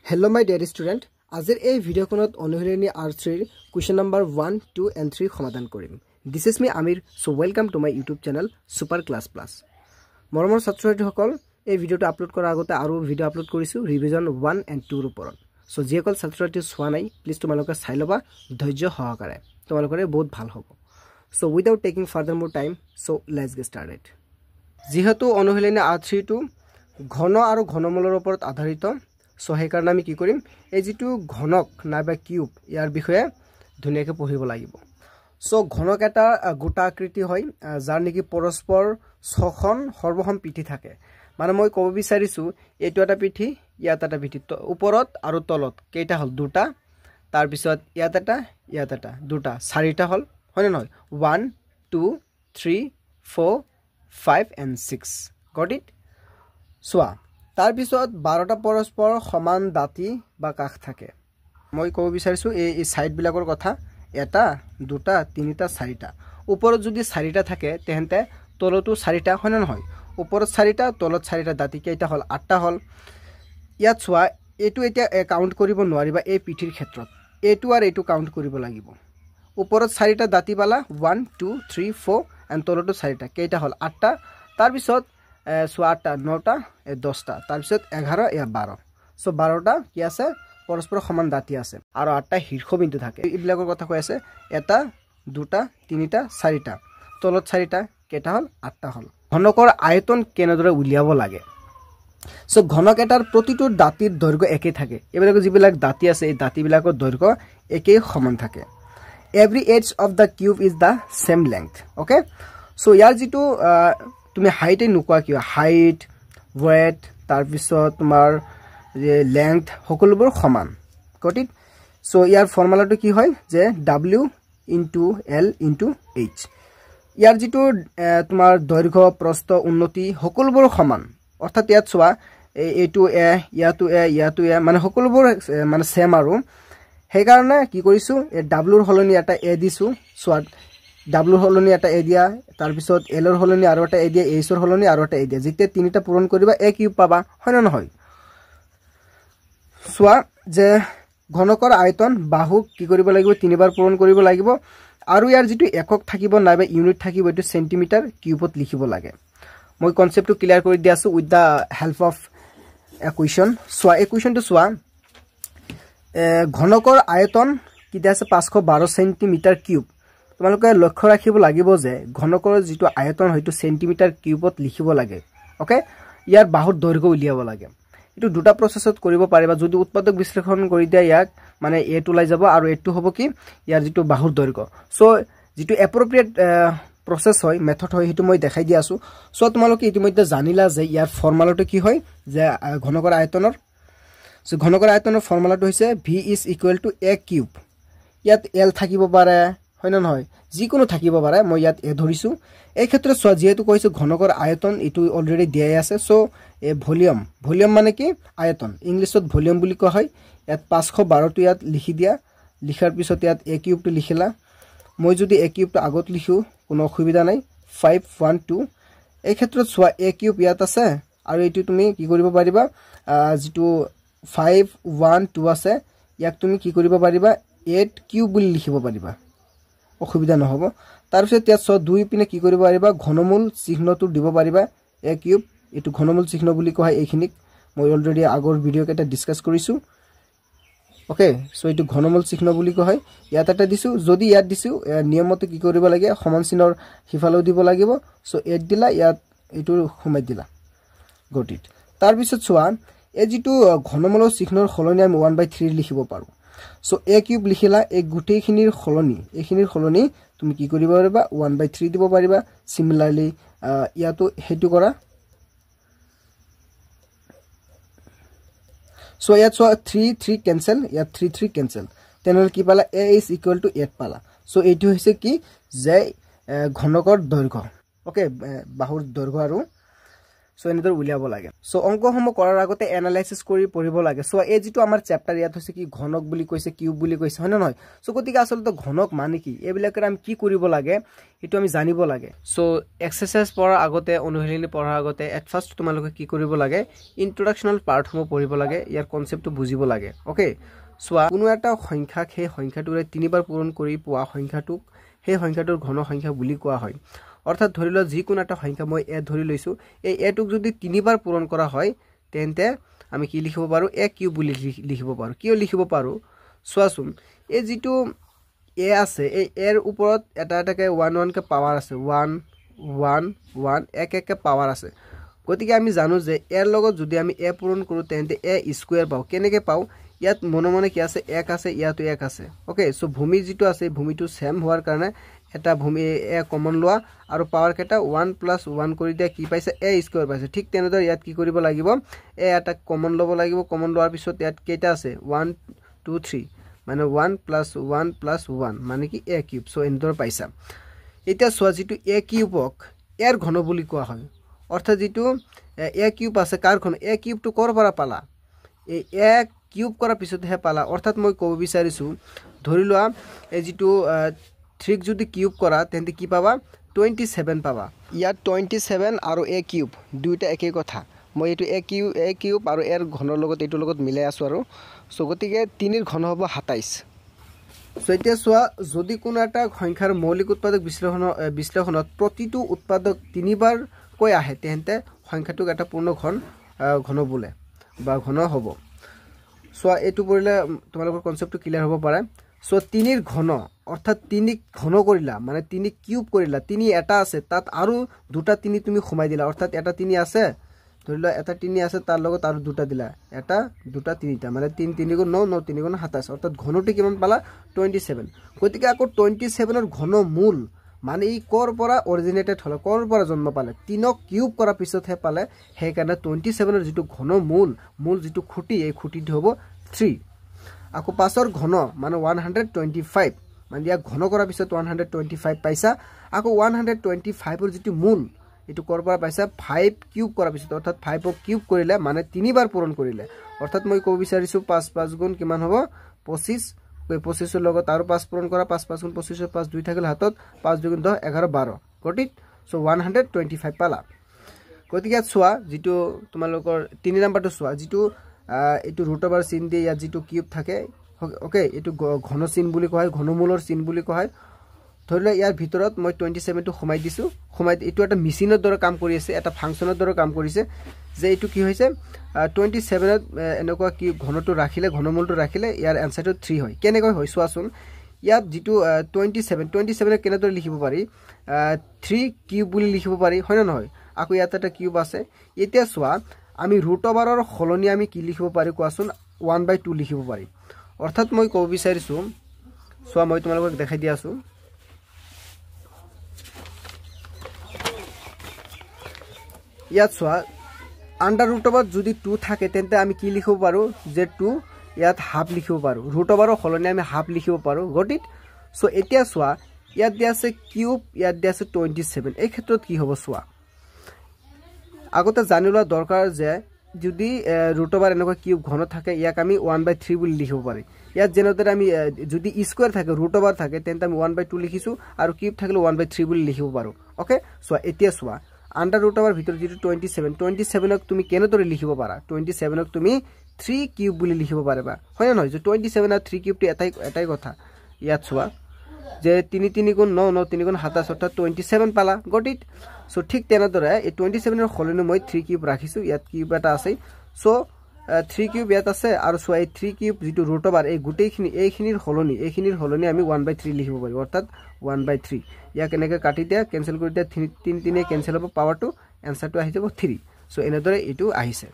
Hello my dear student, আজিৰ এই ভিডিওখনত অনুশীলনী R3 question number 1, 2 and 3 সমাধান কৰিম। This is me Amir, so welcome to my YouTube channel Super Class Plus। মৰমৰ ছাত্ৰছাত্ৰীসকল, এই ভিডিওটো আপলোড কৰাৰ আগতে আৰু ভিডিও আপলোড কৰিছো ৰিভিজন 1 and 2 ৰ ওপৰত। সো যিসকল ছাত্ৰছাত্ৰী চোৱা নাই প্লিজ তোমালোকে চাই লবা ধৈৰ্য সহকাৰে, তোমালোকৰে বহুত ভাল হ'ব। So without taking further more time, so let's get started। যেহেতু অনুশীলনী R3 টো ঘন আৰু ঘনমূলৰ ওপৰত আধাৰিত, সো সেই কাৰণে আমি কি কৰিম, এই যেটো ঘনক নাইবা কিউব ইয়াৰ বিষয়ে ধুনিয়াকৈ পঢ়িব লাগিব। সো ঘনক এটা গোটা আকৃতি হয় যাৰ নেকি পৰস্পৰ ছখন সৰ্বসম পিঠি থাকে। মানে মই ক'ব বিচাৰিছো এইটো এটা পিঠি, ইয়াত এটা পিঠি, ওপৰত আৰু তলত কেইটা হল দুটা, তাৰ পিছত ইয়াত এটা দুটা, চাৰিটা হল, হয় নহয়? 1 2 3 4 5 and 6 got it। সোয়া তাৰ পিছত 12টা পৰস্পৰ সমান দাঁতি বা কাষ থাকে। মই ক'ব বিচাৰিছো এই সাইড বিলাকৰ কথা, এটা দুটা তিনিটা চাৰিটা। ওপৰত যদি চাৰিটা থাকে তেন্তে তলতো চাৰিটা, হয় না নহয়? ওপৰত চাৰিটা তলত চাৰিটা, দাঁতি কেইটা হল? 8টা হল। ইয়াত সোয়া এটো এতিয়া কাউন্ট কৰিব নোৱাৰিবা এই পিঠিৰ ক্ষেত্ৰত, এটো আৰু এটো কাউন্ট কৰিব লাগিব। ওপৰত চাৰিটা দাঁতি পালা 1 2 3 4 and তলতো চাৰিটা, কেইটা হল? 8টা। তাৰ পিছত 8টা 9টা 10টা, তাৰ পিছত 11 এয়া 12। সো 12টা কি আছে? পৰস্পৰ সমান দাঁতি আছে আৰু 8টা শীৰ্ষবিন্দু থাকে। এইবিলাকৰ কথা কৈ আছে, এটা দুটা তিনিটা চাৰিটা, তলত চাৰিটা, কেইটা হল? 8টা হল। ঘনকৰ আয়তন কেনেদৰে উলিয়াব লাগে? সো ঘনক এটাৰ প্ৰতিটো দাঁতিৰ দৈৰ্ঘ্য একে থাকে। এইবিলাক যিবিলাক দাঁতি আছে এই দাঁতিবিলাকৰ দৈৰ্ঘ্য একেই সমান থাকে। Every edge of the cube is the same length, okay? So ইয়াৰ যেটো তুমি হাইট নুকুৱা কিয়, হাইট ওয়েট তাৰ পিছত তোমাৰ লেংথ সকলোবোৰ সমান, গট ইট। সো ইয়াৰ ফৰ্মুলাটো কি হয় যে W * L * H। ইয়াৰ যেটো তোমাৰ দৈৰ্ঘ্য প্ৰস্থ উন্নতি সকলোবোৰ সমান, অৰ্থাৎ ইয়াত চোৱা এইটো এ ইয়াতো এ মানে সকলোবোৰ মানে সেম আৰু সেই কাৰণে কি কৰিছো এই W ৰ হলনি এটা এ দিছো। সোৱা W ৰ হলনি এটা এ দিয়া, তাৰ পিছত L ৰ হলনি আৰু এটা এ দিয়া, H ৰ হলনি আৰু এটা এ দিয়া। যেতিয়া তিনিটা পূৰণ কৰিবা এ কিউব পাবা, হয় না নহয়? সোৱা যে ঘনকৰ আয়তন বাহুক কি কৰিব লাগিব? তিনিবাৰ পূৰণ কৰিব লাগিব আৰু ইয়াৰ যেটো একক থাকিব নাইবা ইউনিট থাকিব এটো সেন্টিমিটাৰ কিউবত লিখিব লাগে। মই কনসেপ্টটো ক্লিয়াৰ কৰি দি আছো with the help of equation. সোৱা ইকুৱেশ্যনটো সোৱা, ঘনকৰ আয়তন কি দিয়া আছে? 512 সেন্টিমিটাৰ কিউব। তোমালোকে লক্ষ্য ৰাখিব লাগিব যে ঘনকৰ যেটো আয়তন হয়তো সেন্টিমিটাৰ কিউবত লিখিব লাগে, ওকে? ইয়াৰ বাহুৰ দৈৰ্ঘ্য উলিয়াব লাগে। এটো দুটা প্ৰসেছত কৰিব পাৰিবা। যদি উৎপাদক বিশ্লেষণ কৰি দিয়া ইয়াক মানে এটো লাই যাব আৰু এটো হ'ব কি ইয়াৰ যেটো বাহুৰ দৈৰ্ঘ্য। সো যেটো এপ্ৰোপ্ৰিয়েট প্ৰসেস হয়, মেথড হয়, হেতু মই দেখাই দি আছো। সো তোমালোকে ইতিমধ্যে জানিলা যে ইয়াৰ ফৰ্মুলাটো কি হয় যে ঘনকৰ আয়তনৰ। সো ঘনকৰ আয়তনৰ ফৰ্মুলাটো হৈছে V = a কিউব। ইয়াত L থাকিব পাৰে, হয় না নহয়? যিকোনো থাকিব পাৰে, মই ইয়াত এ ধৰিছো। এই ক্ষেত্ৰত সোৱা যেহেতু কৈছো ঘনকৰ আয়তন এটো অলৰেডি দিয়াই আছে। সো এ ভলিউম মানে কি আয়তন, ইংলিছত ভলিউম বুলি কোৱা হয়। ইয়াত 512 টো ইয়াত লিখি দিয়া, লিখাৰ পিছত ইয়াত এ কিউবটো লিখিলা। মই যদি এ কিউবটো আগত লিখো কোনো অসুবিধা নাই, 512। এই ক্ষেত্ৰত সোৱা এ কিউব ইয়াত আছে আৰু এটো তুমি কি কৰিব পাৰিবা, যেটো 512 আছে ইয়াক তুমি কি কৰিব পাৰিবা 8 কিউব বুলি লিখিব পাৰিবা, অসুবিধা নহব। তাৰ পিছত ইয়াত সোৱা দুই পিনে কি কৰিব পাৰিবা, ঘনমূল চিহ্নটো দিব পাৰিবা। এ কিউব এটো ঘনমূল চিহ্ন বুলি কোৱা হয়। এইখিনিক মই অলৰেডি আগৰ ভিডিও কেটা ডিসকাস কৰিছো, ওকে? সো এটো ঘনমূল চিহ্ন বুলি কোৱা হয়। ইয়াত এটা দিছো, যদি ইয়াত দিছো নিয়মতে কি কৰিব লাগে, সমান চিহ্নৰ হিফালেও দিব লাগিব। সো 8 দিলা, ইয়াত এটো সোমাই দিলা, গট ইট। তাৰ পিছত সোৱা এই যেটো ঘনমূলৰ চিহ্নৰ হলনি আমি 1/3 লিখিব পাৰো। সো এ কিউব লিখিলা, এই গুটেইখিনিৰ হলনি এইখিনিৰ হলনি তুমি কি কৰিব পাৰিবা 1/3 দিব পাৰিবা। সিমিলাৰলি ইয়াতো হেতু কৰা। সো ইয়াত সোৱা 3 3 কেনসেল, ইয়াত 3 3 কেনসেল, তেনেহলে কি পালা? a = 8 পালা। সো এইটো হৈছে কি যে ঘনকৰ দৈৰ্ঘ্য, ওকে? বাহুৰ দৈৰ্ঘ্য আৰু সো এনেদৰে উলিয়াব লাগে সো অংকসমূহ কৰাৰ আগতে এনালাইসিস কৰি পঢ়িব লাগে সো এই যেটো আমাৰ চেপ্টাৰ ইয়াত হৈছে কি ঘনক বুলি কৈছে কিউব বুলি কৈছে হয় না নহয় সো গতিকে আসলতে ঘনক মানে কি এইবিলাকৰ আমি কি কৰিব লাগে এটো আমি জানিব লাগে সো এক্সাৰসাইজ পঢ়াৰ আগতে অনুশীলনী পঢ়াৰ আগতে এট ফাৰ্স্ট তোমালোকে কি কৰিব লাগে ইন্ট্ৰোডাকশনাল পাৰ্টসমূহ পঢ়িব লাগে ইয়াৰ কনসেপ্টটো বুজিব লাগে ওকে সোৱা কোনো এটা সংখ্যাক সেই সংখ্যাটোৰে তিনিবাৰ পূৰণ কৰি পোৱা সংখ্যাটোক সেই সংখ্যাটোৰ ঘন সংখ্যা বুলি কোৱা হয় অৰ্থাৎ ধৰি লও যিকোনো এটা সংখ্যা মই এ ধৰি লৈছো এই এটোক যদি তিনিবাৰ পূৰণ কৰা হয় তেন্তে আমি কি লিখিব পাৰো a কিউব বুলি লিখিব পাৰো কিয় লিখিব পাৰো সোৱাচোন এই যেটো a আছে এই এৰ ওপৰত এটা এটাকে 1 1 কে পাৱাৰ আছে 1 1 1 এক এক কে পাৱাৰ আছে গতিকে আমি জানো যে এৰ লগত যদি আমি a পূৰণ কৰো তেন্তে a স্কয়াৰ পাও কেনেকে পাও ইয়াত মনে মনে কি আছে 1 আছে ইয়াতো 1 আছে ওকে সো ভূমি যেটো আছে ভূমিটো সেম হোৱাৰ কাৰণে এটা ভূমি এ কমন লোৱা আৰু পাৱাৰ কেটা 1 + 1 কৰি দিয়া কি পাইছে a স্কয়াৰ পাইছে ঠিক তেনেদৰে ইয়াত কি কৰিব লাগিব এ এটা কমন লব লাগিব কমন লোৱাৰ পিছত ইয়াত কেটা আছে 1 2 3 মানে 1 + 1 + 1 মানে কি a কিউব সো এনেদৰে পাইছা এটা সোৱা যেটো a কিউবক এৰ ঘন বুলি কোৱা হয় অৰ্থাৎ যেটো a কিউব আছে কাৰ ঘন a কিউবটো কৰ পৰা পালা এই a কিউব কৰাৰ পিছত হে পালা অৰ্থাৎ মই ক'ব বিচাৰিছো ধৰি লোৱা এই যেটো 3 যদি কিউব কৰা তেন্তে কি পাবা 27 পাবা ইয়াত 27 আৰু a কিউব দুইটা একে কথা মই এটো a কিউব আৰু এৰ ঘনৰ লগত এটো লগত মিলাই আছো আৰু সো গতিকে 3 ৰ ঘন হ'ব 27 সো এতিয়া সোৱা যদি কোনো এটা সংখ্যাৰ মৌলিক উৎপাদক বিশ্লেষণত প্ৰতিটো উৎপাদক তিনিবাৰ কৈ আহে তেন্তে সংখ্যাটোক এটা পূৰ্ণ ঘন বোলে বা ঘন হ'ব সো এটো পঢ়িলে তোমালোকৰ কনসেপ্টটো ক্লিয়াৰ হ'ব পাৰে সো 3 ৰ ঘন অৰ্থাৎ 3 ঘন কৰিলা মানে 3 কিউব কৰিলা 3 এটা আছে তাত আৰু দুটা 3 তুমি খুমাই দিলা অৰ্থাৎ এটা 3 আছে ধৰিলা এটা 3 আছে তাৰ লগত আৰু দুটা দিলা এটা দুটা তিনিটা মানে 3 3 গুণ 9 9 3 গুণ 27 অৰ্থাৎ ঘনটো কিমান পালা 27 গতিকে আকৌ 27 ৰ ঘন মূল মানে ই কৰ পৰা অৰিজিনেটেড হল কৰ পৰা জন্ম পালে 3 কিউব কৰা পিছত হে পালে হে কাৰণে 27 ৰ যেটো ঘন মূল যেটো খুঁটি এই খুঁটিটো হ'ব 3 আকৌ পাছৰ ঘন মানে 125 মানে ইয়া ঘন কৰাৰ পিছত 125 পাইছা আকৌ 125 ৰ যেটো মূল এটো কৰ পৰা পাইছা 5 কিউব কৰাৰ পিছত অৰ্থাৎ 5 ক কিউব কৰিলে মানে তিনিবাৰ পূৰণ কৰিলে অৰ্থাৎ মই ক'ব বিচাৰিছো 5 5 গুণ কিমান হ'ব 25 25 ৰ লগত আৰু 5 পূৰণ কৰা 5 5 গুণ 25 ৰ 5 2 থাকিল হাতত 5 2 গুণ 10 11 12 গটিত সো 125 পালা গতিকে সোৱা যেটো তোমালোকৰ 3 নম্বৰটো সোৱা যেটো এটো ৰুট ওভাৰ চিন দিয়ে ইয়াত যেটো কিউব থাকে ওকে এটো ঘন চিন বুলি কয় ঘনমূলৰ চিন বুলি কয় ধৰিলে ইয়াৰ ভিতৰত মই 27 টো খুমাই দিছো খুমাই এটো এটা মেচিনৰ দৰে কাম কৰি আছে এটা ফাংচনৰ দৰে কাম কৰিছে যে এটো কি হৈছে 27 ত এনেকুৱা কি ঘনটো ৰাখিলে ঘনমূলটো ৰাখিলে ইয়াৰ আনসাৰটো 3 হয় কেনেকৈ হয় সোৱাচোন ইয়াত যেটো 27 কেনেদৰে লিখিব পাৰি 3 কিউব বুলি লিখিব পাৰি হয় না নহয় আকৌ ইয়াত এটা কিউব আছে এতিয়া সোৱা আমি ৰুট ওভাৰৰ খলনি আমি কি লিখিব পাৰি কোৱাচোন 1/2 লিখিব পাৰি অৰ্থাৎ মই ক'ব বিচাৰিছো সোৱা মই তোমালোকক দেখাই দি আছো ইয়াত সোৱা আন্ডাৰ ৰুট ওভাৰ যদি 2 থাকে তেন্তে আমি কি লিখিব পাৰো যে 2 ইয়াত হাফ লিখিব পাৰো ৰুট ওভাৰৰ খলনি আমি হাফ লিখিব পাৰো গটিত সো এতিয়া সোৱা ইয়াত দিয়া আছে কিউব ইয়াত দিয়া আছে 27 এই ক্ষেত্ৰত কি হ'ব সোৱা আগতে জানিলা দৰকাৰ যে যদি ৰুট ওভাৰ এনেকুৱা কিউব ঘন থাকে ইয়াক আমি 1/3 বুলি লিখিব পাৰি ইয়াত যেনেদৰে আমি যদি স্কয়াৰ থাকে ৰুট ওভাৰ থাকে তেন্তে আমি 1/2 লিখিছো আৰু কিউব থাকিলে 1/3 বুলি লিখিব পাৰো ওকে সো এতিয়া সোৱা আন্ডাৰ ৰুট ওভাৰ ভিতৰত যেটো 27 ক তুমি কেনেদৰে লিখিব পাৰা 27 ক তুমি 3 কিউব বুলি লিখিব পাৰিবা হয় না নহয় যে 27 আৰু 3 কিউবটো এটাই কথা ইয়াত সোৱা যে 3 3 গুণ 9 9 3 গুণ 27 অৰ্থাৎ 27 পালা গটিত সো ঠিক তেনেদৰে এই 27 ৰ খলনি মই 3 কিউব ৰাখিছো ইয়াত কিউব এটা আছে সো 3 কিউব ইয়াত আছে আৰু সো এই 3 কিউব যেটো ৰুট ওভাৰ এই গুটেইখিনি এইখিনিৰ খলনি আমি 1/3 লিখিব পাৰি অৰ্থাৎ 1/3 ইয়াক এনেকৈ কাটি দিয়া কেনসেল কৰি দিয়া 3 3 কেনসেল হ'ব পাৱাৰটো আনসাৰটো আহি যাব 3 সো এনেদৰে এটো আহিছে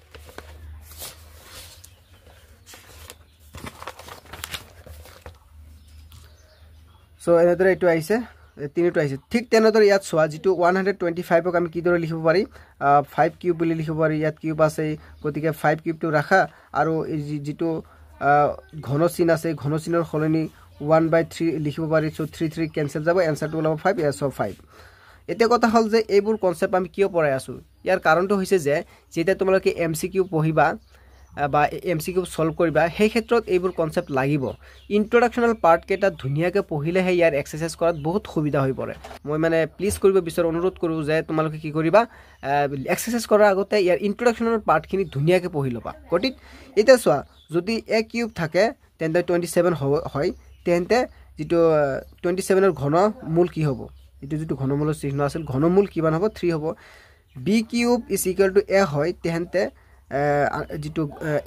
সো এনেদৰে এটো আহিছে তিনিটো আহিছে ঠিক তেনেদৰে ইয়াত সোৱা যেটো 125 ক আমি কি দৰে লিখিব পাৰি 5 কিউব বুলি লিখিব পাৰি ইয়াত কিউব আছে গতিকে 5 কিউবটো ৰাখা আৰু যেটো ঘন চিন আছে ঘন চিনৰ খলনি 1/3 লিখিব পাৰি সো 3 3 কেনসেল যাব আনসাৰটো ওলাব 5 সো 5 এতিয়া কথা হ'ল যে এইবোৰ কনসেপ্ট আমি কিয় পঢ়াই আছো ইয়াৰ কাৰণটো হৈছে যে যেতিয়া তোমালোকে এমসিকিউ পঢ়িবা বা এমসিকিউ সলভ কৰিবা সেই ক্ষেত্ৰত এইবোৰ কনসেপ্ট লাগিব ইন্ট্ৰোডাকশনাল পাৰ্ট কেটা ধুনিয়াকে পঢ়িলেহে ইয়াৰ এক্সাৰসাইজ কৰাত বহুত সুবিধা হৈ পৰে মই মানে প্লিজ কৰিব বিচাৰো অনুৰোধ কৰো যে তোমালোকে কি কৰিবা এক্সাৰসাইজ কৰাৰ আগতে ইয়াৰ ইন্ট্ৰোডাকশনাল পাৰ্টখিনি ধুনিয়াকে পঢ়ি লবা গটিত এটা চোৱা যদি a কিউব থাকে তেন্তে 27 হয় তেন্তে যেটো 27 এর ঘনমূল কি হ'ব এটো যেটো ঘনমূলৰ চিহ্ন আছিল ঘনমূল কিমান হ'ব 3 হ'ব b cube is equal to a হয় তেন্তে যেটো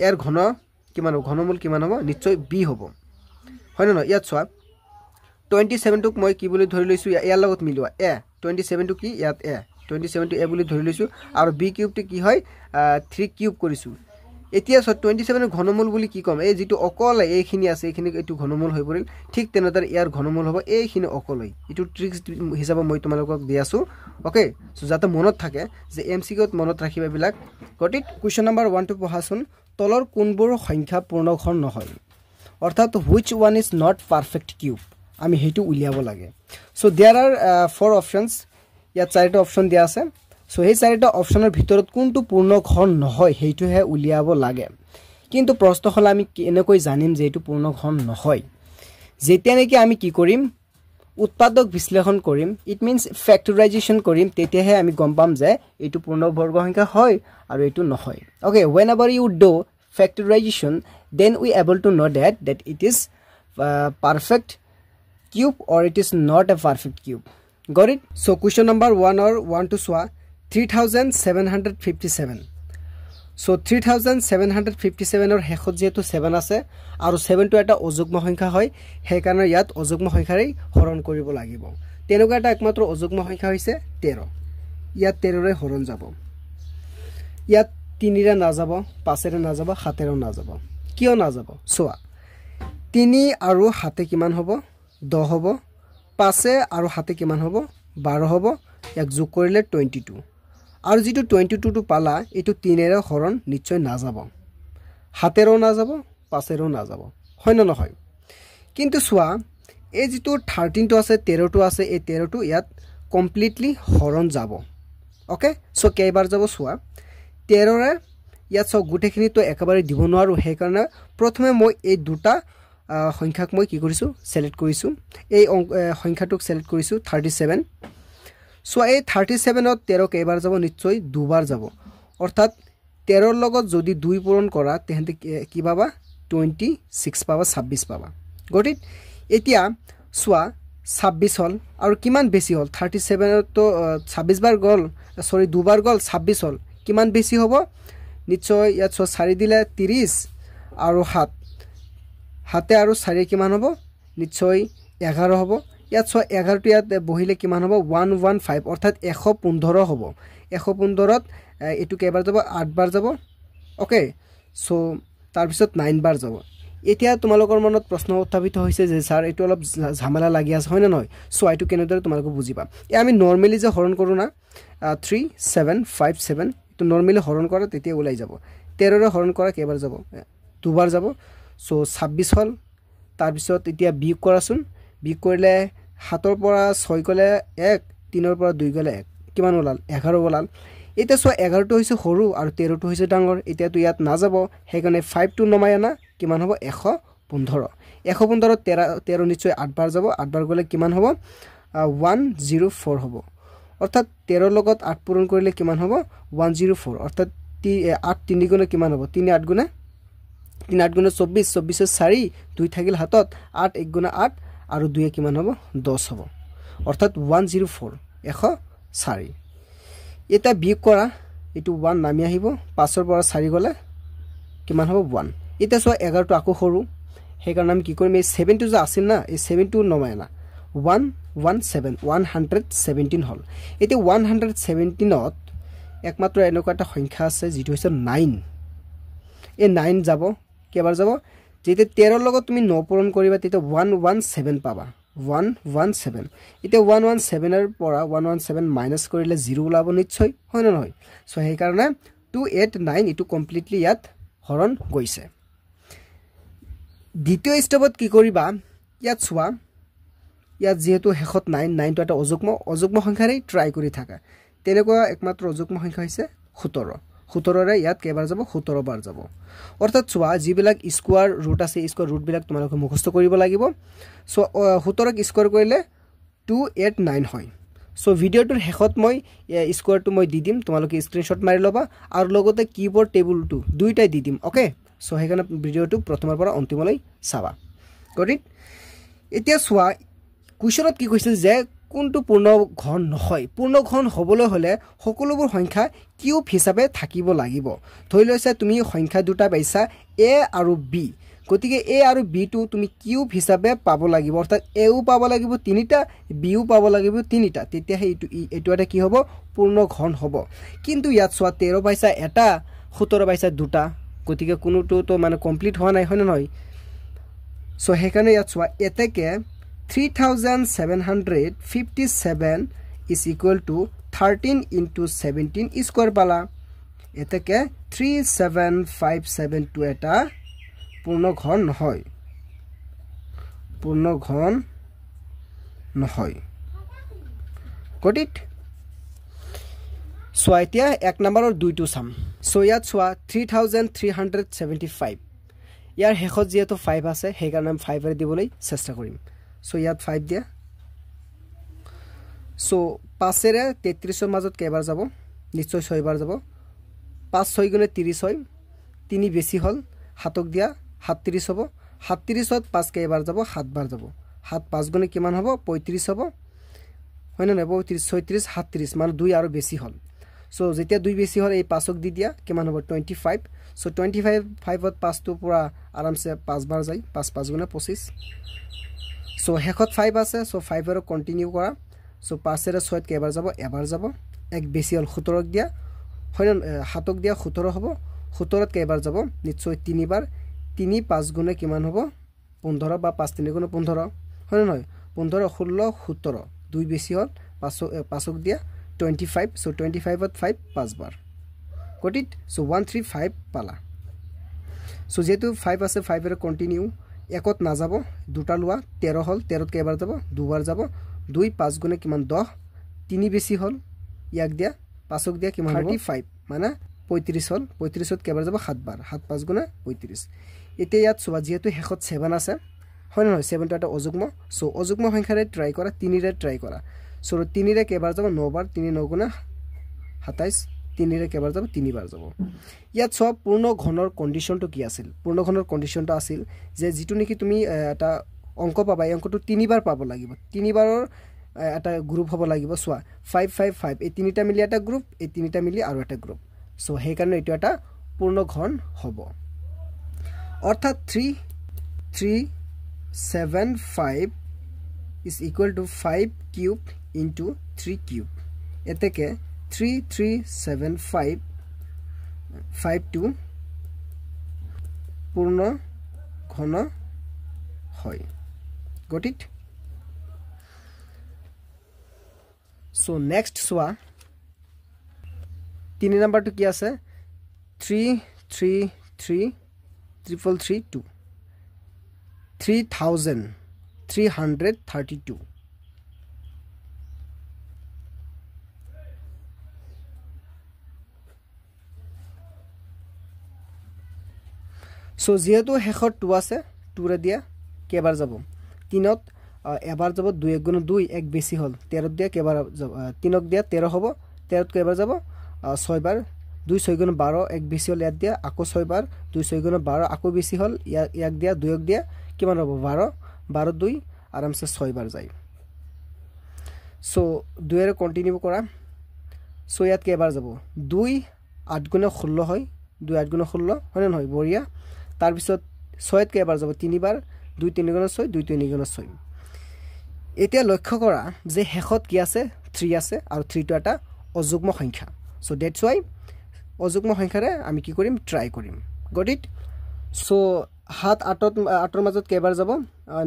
এর কিমান ঘনমূল কিমান হ'ব নিশ্চয় b হ'ব হয় না ইয়াত চোৱা 27 টুক মই কি বুলি ধৰি লৈছো ইয়াৰ লগত মিলোৱা a 27 টু কি ইয়াত a 27 টু a বুলি ধৰি লৈছো আৰু b কিউব টো কি হয় 3 কিউব কৰিছো এতিয়া 27 এর ঘনমূল বুলি কি কম এই যেটো অকল এইখিনি আছে এইখিনি এটো ঘনমূল হৈ পৰিল ঠিক তেনেদৰে ইয়াৰ ঘনমূল হ'ব এইখিনি অকলই এটো ট্ৰিক্স হিচাপে মই তোমালোকক দি আছো ওকে সো যাতে মনত থাকে যে এমসিকিউত মনত ৰাখিবা বিলাক গটিত কোৱেশ্চন নাম্বাৰ 1 টু পঢ়াছুন তলৰ কোনবোৰ সংখ্যা পূৰ্ণঘন নহয় অৰ্থাৎ which one is not perfect cube আমি হেতু উলিয়াব লাগে সো देयर आर 4 অপশনস ইয়াত চাৰিটা অপশন দিয়া আছে সো এই চাৰিটা অপশনৰ ভিতৰত কোনটো পূৰ্ণঘন নহয় হেতুহে উলিয়াব লাগে কিন্তু প্ৰশ্ন হল আমি এনেকৈ জানিম যে এটো পূৰ্ণঘন নহয় যেতিয়া নেকি আমি কি কৰিম উৎপাদক বিশ্লেষণ কৰিম ইট মিন্স ফ্যাক্টৰাইজেশন কৰিম তেতিয়াহে আমি গম পাম যে এটো পূৰ্ণবৰ্গ সংখ্যা হয় আৰু এটো নহয় okay whenever you do factorization then we able to know that it is perfect cube or it is not a perfect cube got it so question number 1 or 1 to swa 3757 so 3757 or হেখত যেটো 7 আছে আৰু 7 টো এটা অযুগ্ম সংখ্যা হয় হে কাৰণে ইয়াত অযুগ্ম সংখ্যাৰে হৰণ কৰিব লাগিব তেনেকুৱা এটা একমাত্ৰ অযুগ্ম সংখ্যা হৈছে 13 ইয়াত 13 ৰে হৰণ যাব ইয়াত 3 ৰে না যাব 5 ৰে না যাব 7 ৰে না যাব কিয় না যাব সোৱা 3 আৰু 7 কিমান হ'ব 10 হ'ব 5 আৰু 7 কিমান হ'ব 12 হ'ব এক যোগ কৰিলে 22 আৰু যেটো 22 টো পালা এটো 3 এৰ হৰণ নিশ্চয় না যাব 7 এৰও না যাব 5 এৰও না যাব হয় না নহয় কিন্তু সোৱা এই যেটো 13 টো আছে 13 টো আছে এই 13 টো ইয়াত কমপ্লিটলি হৰণ যাব ওকে সো কেইবাৰ যাব সোৱা 13 ৰে ইয়াত সব গুটেখিনি তো একেবাৰে দিব নোৱাৰো হে কাৰণে প্ৰথমে মই এই দুটা সংখ্যাক মই কি কৰিছো সিলেক্ট কৰিছো এই সংখ্যাটোক সিলেক্ট কৰিছো 37 সো এই 37 ত 13 কেইবাৰ যাব নিশ্চয় দুবাৰ যাব অৰ্থাৎ 13 ৰ লগত যদি 2 পূৰণ কৰা তেহেতে কি পাবা 26 পাবা 26 পাবা গট ইট এতিয়া সোৱা 26 হল আৰু কিমান বেছি হল 37 তো 26 বাৰ গল সৰি দুবাৰ গল 26 হল কিমান বেছি হ'ব নিশ্চয় ইয়াত 4 দিলে 30 আৰু 7 হাতে আৰু 4 কিমান হ'ব নিশ্চয় 11 হ'ব ইয়াত 11 টো ইয়াত বহিলে কিমান হ'ব 115 অৰ্থাৎ 115 হ'ব 115 ত এটো কেইবাৰ যাব 8 বাৰ যাব ওকে সো তাৰ পিছত 9 বাৰ যাব এতিয়া তোমালোকৰ মনত প্ৰশ্ন উত্থাপিত হৈছে যে স্যাৰ এটো অলপ ঝামেলা লাগি আছে হয় না নহয় সো এটো কেনেদৰে তোমালোক বুজিবা আমি নৰমালি যে হৰণ কৰো না 3757 তো নৰমালি হৰণ কৰা তেতিয়া ওলাই যাব 13 ৰে হৰণ কৰা কেইবাৰ যাব দুবাৰ যাব সো 26 হল তাৰ পিছত এতিয়া বিয়োগ কৰাচোন বিয়োগ কৰিলে 7 ৰ পৰা 6 গলে 1 3 ৰ পৰা 2 গলে 1 কিমান ওলাল 11 ওলাল এটা সো 11 টো হৈছে সৰু আৰু 13 টো হৈছে ডাঙৰ এতিয়া তো ইয়াত না যাব হেকনে 5 টো নমাই আনা কিমান হ'ব 115 115 13 নিশ্চয় 8 বাৰ যাব 8 বাৰ গলে কিমান হ'ব 104 হ'ব অৰ্থাৎ 13 লগত 8 পূৰণ কৰিলে কিমান হ'ব 104 অৰ্থাৎ 8 3 গুণে কিমান হ'ব 3 8 গুণে 3 8 গুণে 24 24 4 2 থাকিল হাতত 8 1 গুণে 8 আৰু 2 কিমান হ'ব 10 হ'ব অৰ্থাৎ 104 104 এটা বিয়োগ কৰা এটো 1 নামি আহিব 5 ৰ পৰা 4 গলে কিমান হ'ব 1 এটা সো 11 টো আকৌ সৰু হে কাৰণ আমি কি কৰিম এই 7 টো যে আছিল না এই 7 টো নমাই না 117 হল এতে 117 ত একমাত্ৰ এনেকুৱা এটা সংখ্যা আছে যেটো হৈছে 9 এই 9 যাব কেবাৰ যাব যেতে 13 ৰ লগত তুমি 9 পূৰণ কৰিবা তেতে 117 পাবা 117 এটা 117 এৰ পৰা 117 মাইনাস কৰিলে 0 ওলাব নিশ্চয় হয় না নহয় সো সেই কাৰণে 289 ইটো কমপ্লিটলি ইয়াত হৰণ গৈছে দ্বিতীয় স্টেপত কি কৰিবা ইয়াত সোৱা ইয়াত যেহেতু শেষত 9 টো এটা অযুগ্ম সংখ্যাৰেই ট্ৰাই কৰি থাকা তেনেকুৱা একমাত্ৰ অযুগ্ম সংখ্যা হৈছে 17 17ৰে ইয়াত কেইবাৰ যাব 17 বাৰ যাব অৰ্থাৎ চোৱা যিবিলাক স্কোয়াৰ ৰুট আছে স্কোয়াৰ ৰুট বিলাক তোমালোকে মুখস্থ কৰিব লাগিব সো 17 ক স্কোয়াৰ কৰিলে 289 হয় সো ভিডিওটোৰ শেষত মই স্কোয়াৰটো মই দি দিম তোমালোকে স্ক্ৰিনশ্বট মাৰি লবা আৰু লগতে কিবোৰ্ড টেবুলটো দুইটাই দি দিম ওকে সো হেকাৰণে ভিডিওটো প্ৰথমৰ পৰা অন্তিমলৈ চাবা গট ইট এতিয়া চোৱা কুৱেশ্যনত কি কৈছিল যে কোনটো পূৰ্ণ ঘন নহয় পূৰ্ণ ঘন হ'বলৈ হলে সকলোবোৰ সংখ্যা কিউব হিচাপে থাকিব লাগিব ধৰি লৈছা তুমি সংখ্যা দুটা পাইছা a আৰু b গতিকে a আৰু b টো তুমি কিউব হিচাপে পাব লাগিব অৰ্থাৎ a ও পাব লাগিব তিনিটা b ও পাব লাগিব তিনিটা তেতিয়া এইটো এটা কি হ'ব পূৰ্ণ ঘন হ'ব কিন্তু ইয়াত চোৱা 13 পাইছা এটা 17 পাইছা দুটা গতিকে কোনোটো তো মানে কমপ্লিট হোৱা নাই হয় নহয় সো হেকাৰণে ইয়াত চোৱা এতেকে 3757 is equal to 13 into 17 square pala এতেকে 3757 to এটা পূৰ্ণ ঘন নহয় got it সো এতিয়া এক নম্বৰৰ দুইটো চাম সো ইয়াত চোৱা 3375 ইয়াৰ শেষত যেটো 5 আছে সেই কাৰণে আমি 5 এৰে দিবলৈ চেষ্টা কৰিম সো ইয়াত 5 দিয়া সো 5 এৰে 33 ৰ মাজত কেইবাৰ যাব নিশ্চয় 6 বাৰ যাব 5 6 গুণে 30 হয় 3 বেছি হল 7ক দিয়া 37 হ'ব 37ত 5 কেইবাৰ যাব 7 বাৰ যাব 7 5 গুণে কিমান হ'ব 35 হ'ব হয় না 35 36 37 মানে 2 আৰু বেছি হল সো যেতিয়া 2 বেছি হল এই 5ক দি দিয়া কিমান হ'ব 25 সো 25 5ত 5 টো পুৰা আৰামসে 5 বাৰ যায় 5 5 গুণে 25 সো হেকত 5 আছে সো 5 এৰ কন্টিনিউ কৰা সো 5 এৰ 6 কেইবাৰ যাব এবাৰ যাব এক বেছি হল 17ক দিয়া হয় না 7ক দিয়া 17 হ'ব 17ত কেইবাৰ যাব নিশ্চয় 3 বাৰ 3 5 গুণে কিমান হ'ব 15 বা 5 3 গুণে 15 হয় না 15 16 17 2 বেছি হল 5ক দিয়া 25 সো 25ত 5 5 বাৰ got it so 135 পালা সো যেটো 5 আছে 5 এৰ কন্টিনিউ একত না যাব দুটা লোৱা 13 হল 13ত কেইবাৰ যাব দুবাৰ যাব 2 5 গুণে কিমান 10 3 বেছি হল ইয়াক দিয়া 5ক দিয়া কিমান 35 মানে 35 হল 35ত কেইবাৰ যাব 7 বাৰ 7 5 গুণে 35 এতিয়া ইয়াত চোৱা যেটো শেষত 7 আছে হয় নহয় 7 টো এটা অযুগ্ম সো অযুগ্ম সংখ্যাৰে ট্ৰাই কৰা 3 ৰে ট্ৰাই কৰা সো 3 ৰে কেইবাৰ যাব 9 বাৰ 3 9 গুণে 27 3 ৰে কেইবাৰ যাব 3 বাৰ যাব ইয়াত সব পূৰ্ণ ঘনৰ কন্ডিশনটো কি আছিল পূৰ্ণ ঘনৰ কন্ডিশনটো আছিল যে যেটো নেকি তুমি এটা অংক পাবা এই অংকটো 3 বাৰ পাব লাগিব 3 বাৰৰ এটা গ্ৰুপ হ'ব লাগিব সোৱা 5 5 5 এই তিনিটা মিলি এটা গ্ৰুপ এই তিনিটা মিলি আৰু এটা গ্ৰুপ সো হেই কাৰণে এটো এটা পূৰ্ণ ঘন হ'ব অৰ্থাৎ 3375 is equal to 5 cube into 3 cube এতেকে 3375 5 2 পূৰ্ণ ঘন হয় got it so next সোৱা 3 নম্বৰটো কি আছে 333332 3332 সো যেহেতু হেখত 2 আছে 2 ৰে দিয়া কেবাৰ যাব 3ত এবাৰ যাব 2 1 গুণ 2 এক বেছি হল 13ত দিয়া কেবাৰ যাব 3ক দিয়া 13 হ'ব 13ত কেবাৰ যাব 6 বাৰ 2 6 গুণ 12 এক বেছি হল ইয়াত দিয়া আকো 6 বাৰ 2 6 গুণ 12 আকো বেছি হল ইয়াক দিয়া 2ক দিয়া কিমান হ'ব 12 12 2 আৰামসে 6 বাৰ যায় সো 2 এৰ কন্টিনিউ কৰা সো ইয়াত কেবাৰ যাব 2 8 গুণ 16 হয় 2 8 গুণ 16 হয় নহয় বঢ়িয়া তাৰ পিছত 6ত কেবাৰ যাব 3 বাৰ 2 3 গুণ 6 2 3 গুণ 6 এতিয়া লক্ষ্য কৰা যে হেখত কি আছে 3 আছে আৰু 3 টো এটা অযুগ্ম সংখ্যা সো দ্যাটস ওয়াই অযুগ্ম সংখ্যাৰে আমি কি কৰিম ট্ৰাই কৰিম গট ইট সো 7 8ৰ মাজত কেবাৰ যাব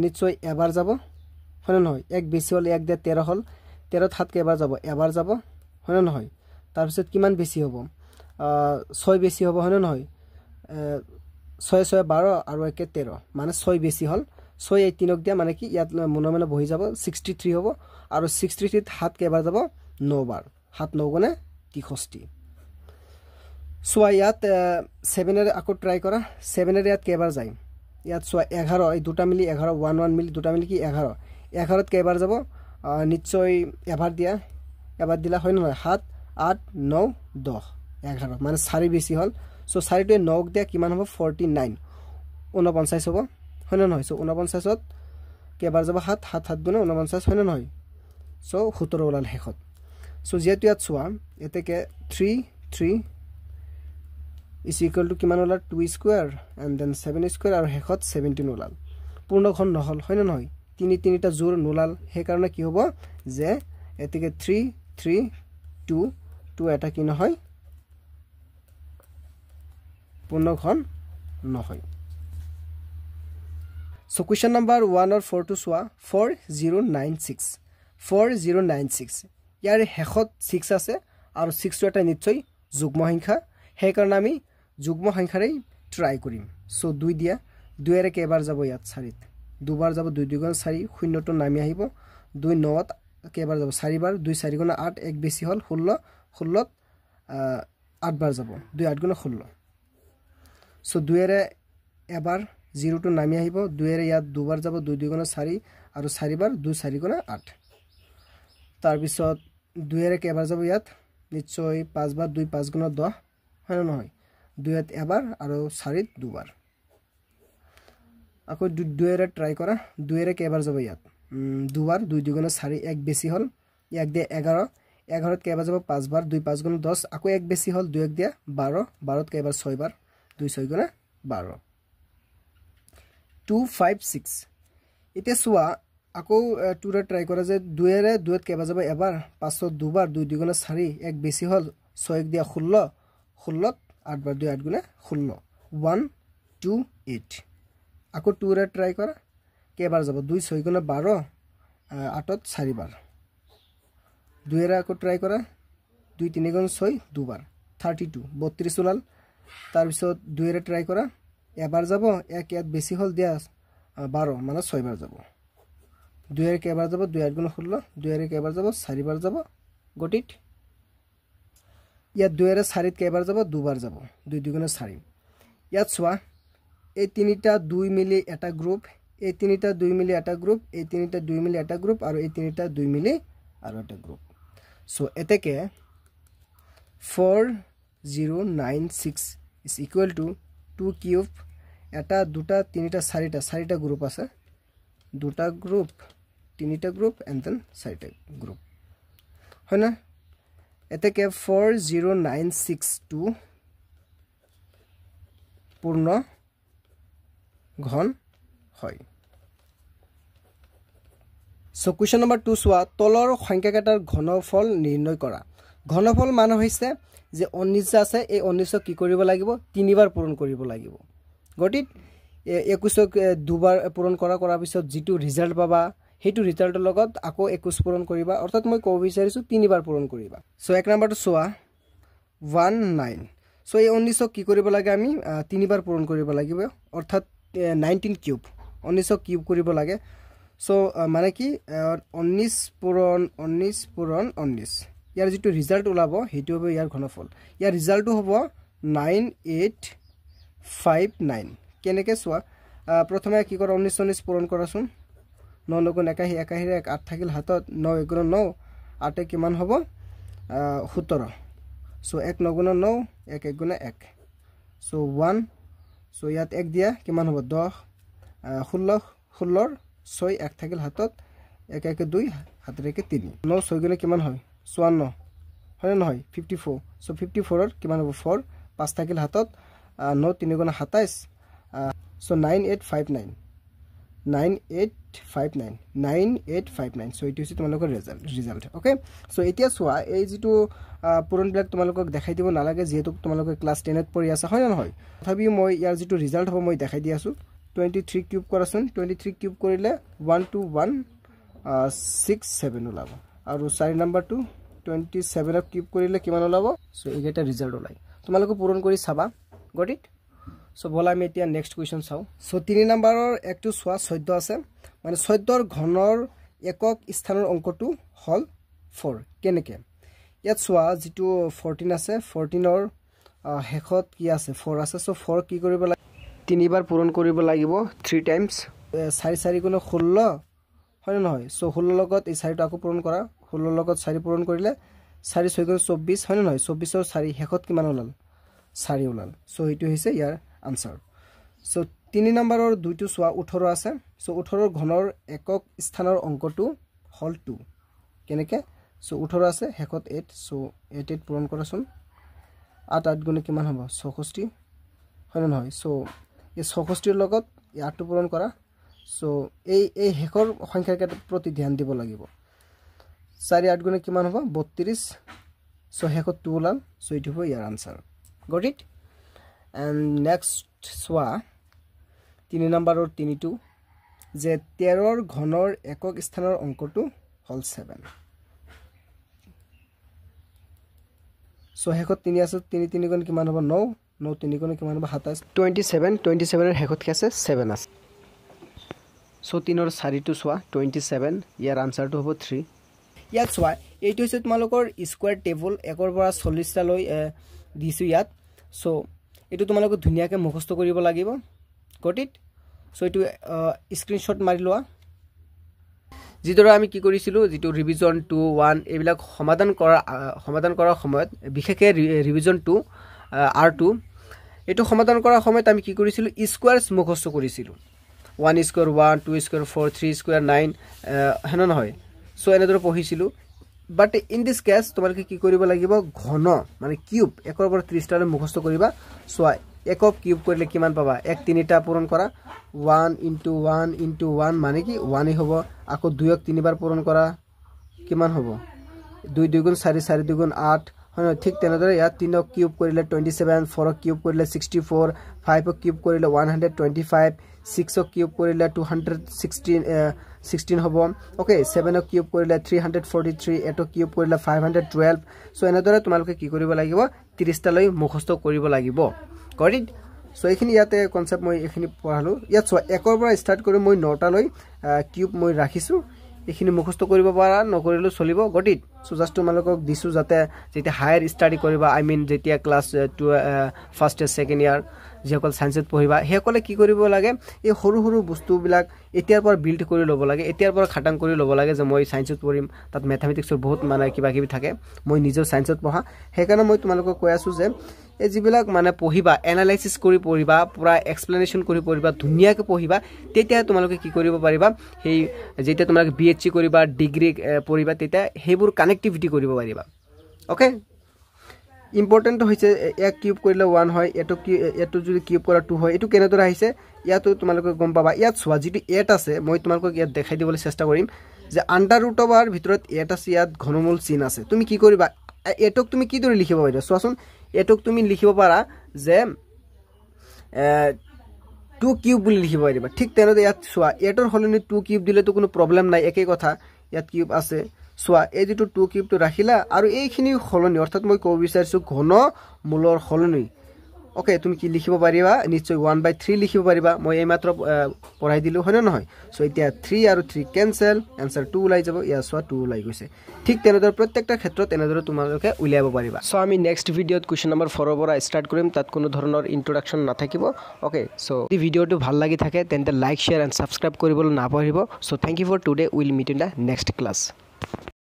নিশ্চয় এবাৰ যাব হয় নহয় এক বেছি হল এক দিয়া 13 হল 13ত 7 কেবাৰ যাব এবাৰ যাব হয় নহয় তাৰ পিছত কিমান বেছি হ'ব 6 বেছি হ'ব হয় নহয় 6 6 12 আৰু 1 13 মানে 6 বেছি হল সো এই 3ক দিয়া মানে কি ইয়াত মনে মনে বহি যাব 63 হ'ব আৰু 63 ত হাত কেইবাৰ যাব 9 বাৰ হাত 9 গুণে 63 সো ইয়াত 7 এৰ আকৌ ট্ৰাই কৰা 7 এৰ ইয়াত কেইবাৰ যায় ইয়াত সো 11 এই দুটা মিলি 11 1 1 মিলি দুটা মিলি কি 11 11 ত কেইবাৰ যাব নিশ্চয় এবাৰ দিয়া এবাৰ দিলা হয় নহয় 7 8 9 10 11 মানে 4 বেছি হল সো 4 টো 9 ক দিয়া কিমান হ'ব 49 49 হ'ব হয় নহয় সো 49 ত কেইবাৰ যাব 7 7 7 গুণে 49 হয় নহয় সো 17 ওলাল হেখত সো যেহেতু ইয়াত চোৱা এতেকে 3 3 is equal to কিমান ওলাল 2 স্কয়াৰ and then 7 স্কয়াৰ আৰু হেখত 17 ওলাল পূৰ্ণ ঘন নহল হয় নহয় তিনি তিনিটা জোৰ নোলাল হে কাৰণে কি হ'ব যে এতেকে 3 3 2 2 এটা কি নহয় পূৰ্ণ ঘন নহয় So question number 1 or 4 to soa 4096 4096 ইয়াৰ হেখত 6 আছে আৰু 6 টো এটা নিশ্চয় যুগ্ম সংখ্যা হে কাৰণ আমি যুগ্ম সংখ্যাৰে ট্ৰাই কৰিম সো 2 দিয়া 2 এৰে কেইবাৰ যাব ইয়াত 4 ত দুবাৰ যাব 2 2 গুণ 4 শূন্য টো নামি আহিব 2 9 ত কেইবাৰ যাব 4 বাৰ 2 4 গুণ 8 এক বেছি হল 16 16 ত 8 বাৰ যাব 2 8 গুণ 16 সো 2 এৰে এবাৰ 0 টো নামি আহিব 2 এৰে ইয়াত দুবাৰ যাব 2 2 গুণ 4 আৰু 4 বাৰ 2 4 গুণ 8 তাৰ পিছত 2 এৰে কেইবাৰ যাব ইয়াত নিশ্চয় 5 বাৰ 2 5 গুণ 10 হয় নহয় 2 এত এবাৰ আৰু 4 ত দুবাৰ আকৌ 2 এৰে ট্ৰাই কৰা 2 এৰে কেইবাৰ যাব ইয়াত দুবাৰ 2 2 গুণ 4 এক বেছি হল এক দিয়ে 11 11 ত কেইবাৰ যাব 5 বাৰ 2 5 গুণ 10 আকৌ এক বেছি হল 2 এক দিয়ে 12 12 ত কেইবাৰ 6 বাৰ 2 6 গুণ 12 256 এতিয়া সোয়া আকৌ 2 ৰে ট্ৰাই কৰা যে 2 এৰে 2 ত কেইবাৰ যাব এবাৰ 5 ত দুবাৰ 2 2 গুণ 4 এক বেছি হল 6 এক দিয়া 16 16 8 বাৰ 2 8 গুণ 16 1 2 8 আকৌ 2 ৰে ট্ৰাই কৰা কেইবাৰ যাব 2 6 গুণ 12 8 ত 4 বাৰ 2 এৰে আকৌ ট্ৰাই কৰা 2 3 গুণ 6 দুবাৰ 32 32 ওলাল তাৰ পিছত 2 এৰে ট্ৰাই কৰা এবাৰ যাব এক ইয়াত বেছি হল দিয়া 12 মানে 6 বাৰ যাব 2 এৰ কেইবাৰ যাব 2 8 গুণ 16 2 এৰ কেইবাৰ যাব 4 বাৰ যাব গটিত ইয়াত 2 এৰ 4 ত কেইবাৰ যাব দুবাৰ যাব 2 2 গুণ 4 ইয়াত সোয়া এই তিনিটা 2 মিলি এটা গ্ৰুপ এই তিনিটা 2 মিলি এটা গ্ৰুপ এই তিনিটা 2 মিলি এটা গ্ৰুপ আৰু এই তিনিটা 2 মিলি আৰু এটা গ্ৰুপ সো এতেকে 4096 is equal to 2 কিউব এটা দুটা তিনিটা চাৰিটা গ্ৰুপ আছে দুটা গ্ৰুপ তিনিটা গ্ৰুপ এন্ড দেন চাৰিটা গ্ৰুপ হয় না এতেকে 40962 পূৰ্ণ ঘন হয় সো কোৱেশ্চন নম্বৰ 2 সোয়া তলৰ সংখ্যাকেটাৰ ঘনফল নিৰ্ণয় কৰা ঘনফল মানে হৈছে যে 19 আছে এই 19 কি কৰিব লাগিব তিনিবাৰ পূৰণ কৰিব লাগিব গটিত 21 দুবাৰ পূৰণ কৰাৰ পিছত যেটো ৰিজাল্ট পাবা হেতু ৰিজাল্টৰ লগত আকৌ 21 পূৰণ কৰিবা অৰ্থাৎ মই কব বিচাৰিছো তিনিবাৰ পূৰণ কৰিবা সো এক নম্বৰটো সোয়া 19 সো এই 19 কি কৰিব লাগে আমি তিনিবাৰ পূৰণ কৰিব লাগিব অৰ্থাৎ 19 কিউব 19 কিউব কৰিব লাগে সো মানে কি 19 পূৰণ 19 ইয়াৰ যেটো ৰিজাল্ট ওলাব হেতু হ'ব ইয়াৰ ঘনফল ইয়াৰ ৰিজাল্টটো হ'ব 9859 কেনেকে সোয়া প্ৰথমে কি কৰা 19 পূৰণ কৰাচোন 9 9 গুণ 81 81 1 8 থাকিল হাতত 9 গুণ 9 8 কিমান হ'ব 17 সো 1 9 গুণ 9 1 1 গুণ 1 সো 1 সো ইয়াত 1 দিয়া কিমান হ'ব 10 16 16 6 1 থাকিল হাতত 1 1 2 হাতৰে 3 9 6 গুণ কিমান হয় 54 হয় নহয় 54 সো 54 ৰ কিমান হ'ব 4 5 থাকিল হাতত 9 3 গুণ 27 so 9859 so it is তোমালোকৰ ৰিজাল্ট ওকে সো এতিয়া সোয়া এই যেটো পূৰণ ব্লক তোমালোকক দেখাই দিব নালাগে যেহেতু তোমালোকে ক্লাস 10 ত পঢ়ি আছে হয় না নহয় তথাপি মই ইয়াৰ যেটো ৰিজাল্ট হ'ব মই দেখাই দি আছো 23 কিউব কৰাচোন 23 কিউব কৰিলে 12167 ওলাব আৰু 4 নম্বৰটো 27 কিউব কৰিলে কিমান ওলাব সো এইটা ৰিজাল্ট ওলাই তোমালোকে পূৰণ কৰি চাবা গট ইট সো বলা আমি এতিয়া নেক্সট কুৱেশ্যন চাওঁ সো 3 নম্বৰৰ একটো সোৱা 14 আছে মানে 14ৰ ঘনৰ একক স্থানৰ অংকটো হল 4 কেনেকে ইয়াত সোৱা যেটো 14 আছে 14ৰ হেখত কি আছে 4 আছে সো 4 কি কৰিব লাগে তিনিবাৰ পূৰণ কৰিব লাগিব 3 টাইমছ 4 4 গুণ 16 হয় নহয় সো 16 লগত এই 4টো আকৌ পূৰণ কৰা 16 লগত 4 পূৰণ কৰিলে 4 6 গুণ 24 হয় নহয় 24ৰ 4 হেখত কিমান ওলাল 4 ওলাল সো এইটো হৈছে ইয়াৰ আনসাৰ সো 3 নম্বৰৰ দুইটো সোৱা 18 আছে সো 18ৰ ঘনৰ একক স্থানৰ অংকটো হল 2 কেনেকে সো 18 আছে হেকত 8 সো 8 পূৰণ কৰাচোন 8 8 গুণ কিমান হ'ব 66 হয় নহয় সো এই 66ৰ লগত 8টো পূৰণ কৰা সো এই হেকৰ সংখ্যাৰ প্ৰতি ধ্যান দিব লাগিব 4 8 গুণ কিমান হ'ব 32 সো হেকত 2 ওলাল সো এইটো হ'ব ইয়াৰ answer got it and next সোৱা 3 নম্বৰৰ 3টো যে 13ৰ ঘনৰ একক স্থানৰ অংকটো হল 7 সো হেকত 3 আছে 3 3 গুণ কিমান হ'ব 9 9 3 গুণ কিমান হ'ব 27 27 27ৰ হেকত কি আছে 7 আছে সো 3ৰ 4টো সোৱা 27 ইয়াৰ আনসাৰটো হ'ব 3 ইয়াত সোৱা এইটো হৈছে তোমালোকৰ স্কয়াৰ টেবল 1 ৰ পৰা 40 টা লৈ দিছো ইয়াত সো এটো তোমালোক ধুনিয়াকে মুখস্থ কৰিব লাগিব গট ইট সো এটো স্ক্ৰিনশট মাৰি লোৱা যিদৰে আমি কি কৰিছিলো যেটো ৰিভিজন 2 1 এইবিলাক সমাধান কৰাৰ সময়ত বিশেষকে ৰিভিজন 2 R2 এটো সমাধান কৰাৰ সময়ত আমি কি কৰিছিলো স্কয়াৰস মুখস্থ কৰিছিলো 1 স্কয়াৰ 1 2 স্কয়াৰ 4 3 স্কয়াৰ 9 হেন নহয় সো এনেদৰে পঢ়িছিলো বাট ইন দিস কেস তোমালোকে কি কৰিব লাগিব ঘন মানে কিউব 1 ৰ পৰা 30 টালৈ মুখস্থ কৰিবা সো একক কিউব কৰিলে কিমান পাবা 1 3টা পূৰণ কৰা 1 * 1 মানে কি 1 হ'ব আকৌ 2 ক 3 বাৰ পূৰণ কৰা কিমান হ'ব 2 2 গুণ 4 4 2 গুণ 8 হয় ঠিক তেনেদৰে ইয়াত 3 ক কিউব কৰিলে 27 4 ক কিউব কৰিলে 64 5 ক কিউব কৰিলে 125 6 ক কিউব কৰিলে 216 হ'ব ওকে 7 ক কিউব কৰিলে 343 8 ক কিউব কৰিলে 512 সো এনেদৰে তোমালোকে কি কৰিব লাগিব 30 টা লৈ মুখস্থ কৰিব লাগিব গট ইট সো এইখিনি ইয়াতে কনসেপ্ট মই এইখিনি পঢ়ালো ইয়াত সো 1 ৰ পৰা স্টাৰ্ট কৰি মই 9 টা লৈ কিউব মই ৰাখিছো এইখিনি মুখস্থ কৰিব পাৰা নকৰিলে চলিব গট ইট সো জাস্ট তোমালোকক দিছো যাতে যেতি হায়াৰ ষ্টাডি কৰিবা আই মিন যেতিয়া ক্লাস 2 ফাৰ্স্ট ইয়াৰ সেকেন্ড ইয়াৰ যেকল সায়েন্সত পঢ়িবা হেকলে কি কৰিব লাগে এই সৰু সৰু বস্তু বিলাক এতিয়াৰ পৰা বিল্ড কৰি ল'ব লাগে এতিয়াৰ পৰা খাটাং কৰি ল'ব লাগে যে মই সায়েন্সত পঢ়িম তাত ম্যাথমেটিক্সৰ বহুত মানে কিবা কিবি থাকে মই নিজৰ সায়েন্সত পঢ়া হেকাৰণে মই তোমালোকক কৈ আছো যে এই জিবিলাক মানে পঢ়িবা এনালাইসিস কৰি পঢ়িবা পুৰা এক্সপ্লেনেশন কৰি পঢ়িবা ধুনিয়াকে পঢ়িবা তেতিয়া তোমালোকে কি কৰিব পাৰিবা হেই যেটা তোমালোকে বিএসসি কৰিবা ডিগ্ৰী পঢ়িবা তেতিয়া হেবোৰ কানেক্টিভিটি কৰিব পাৰিবা ওকে ইম্পৰ্টেন্ট হৈছে 1 কিউব কৰিলে 1 হয় এটো যদি কিউব কৰা 2 হয় এটো কেনেদৰে আহিছে ইয়াতো তোমালোকে গম পাবা ইয়াত সোৱা যেটো 8 আছে মই তোমালোকক ইয়াত দেখাই দিবলৈ চেষ্টা কৰিম যে আন্ডাৰ ৰুট অফ r ভিতৰত 8 আছে ইয়াত ঘনমূল চিন আছে তুমি কি কৰিবা এটক তুমি কি দৰে লিখিব পাৰিবা সোৱাচোন এটক তুমি লিখিব পাৰা যে 2 কিউব বুলি লিখিব পাৰিবা ঠিক তেনেদৰে ইয়াত সোৱা এটৰ হলনি 2 কিউব দিলে তো কোনো প্ৰবলেম নাই একেই কথা ইয়াত কিউব আছে সোৱা এই যেটো 2 কিউব তো ৰাখিলা আৰু এইখিনি হলনি অৰ্থাৎ মই কব বিচাৰিছো ঘন মূলৰ হলনি ওকে তুমি কি লিখিব পাৰিবা নিশ্চয় 1/3 লিখিব পাৰিবা মই এই মাত্ৰ পঢ়াই দিলো হয় নহয় সো এতিয়া 3 আৰু 3 ক্যান্সেল आंसर 2 ওলাই যাব ইয়া সোৱা 2 ওলাই গৈছে ঠিক তেনেদৰে প্ৰত্যেকটা ক্ষেত্ৰত এনেদৰে তোমালোকে উলিয়াব পাৰিবা সো আমি নেক্সট ভিডিওত কোৱেশ্চন নম্বৰ 4 ৰ পৰা ষ্টাৰ্ট কৰিম তাত কোনো ধৰণৰ ইন্ট্ৰোডাকচন নাথাকিব ওকে সো এই ভিডিওটো ভাল লাগি থাকে তেন্তে লাইক শেয়াৰ এন্ড সাবস্ক্ৰাইব কৰিবলৈ নাপাহৰিব so thank you for today will meet in the next class